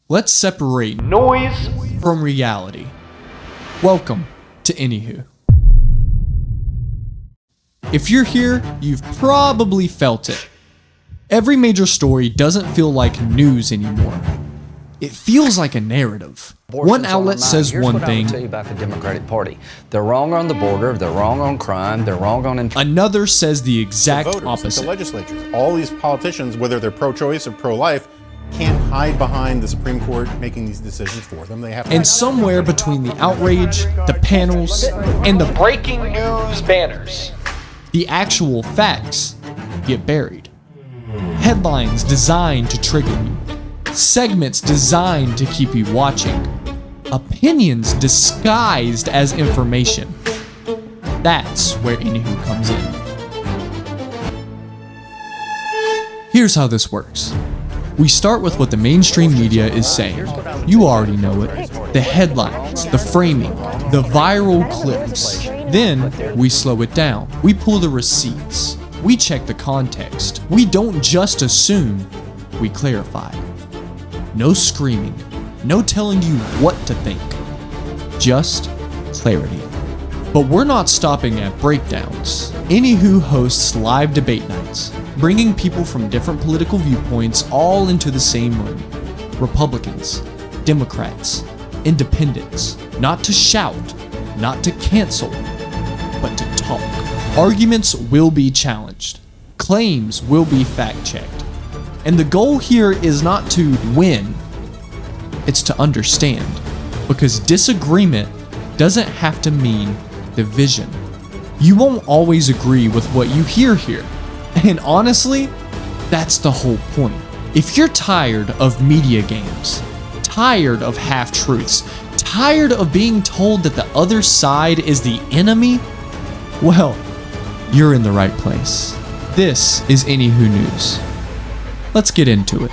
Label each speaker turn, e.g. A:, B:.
A: Let's separate noise from reality. Welcome to Anywho. If you're here, you've probably felt it. Every major story doesn't feel like news anymore. It feels like a narrative. One outlet says one thing.
B: Here's what I would tell you about the Democratic Party. They're wrong on the border, they're wrong on crime, they're wrong on...
A: Another says the exact opposite.
C: The legislatures, all these politicians, whether they're pro-choice or pro-life, can't hide behind the Supreme Court making these decisions for them. They have to.
A: And somewhere between the outrage, the panels, and the breaking news banners, the actual facts get buried. Headlines designed to trigger you. Segments designed to keep you watching. Opinions disguised as information. That's where Anywho comes in. Here's how this works. We start with what the mainstream media is saying. You already know it. The headlines, the framing, the viral clips. Then we slow it down. We pull the receipts. We check the context. We don't just assume, we clarify. No screaming. No telling you what to think. Just clarity. But we're not stopping at breakdowns. Anywho hosts live debate nights, bringing people from different political viewpoints all into the same room. Republicans, Democrats, independents, not to shout, not to cancel, but to talk. Arguments will be challenged. Claims will be fact-checked. And the goal here is not to win, it's to understand. Because disagreement doesn't have to mean division. You won't always agree with what you hear here. And honestly, that's the whole point. If you're tired of media games, tired of half-truths, tired of being told that the other side is the enemy, well, you're in the right place. This is Anywho News. Let's get into it.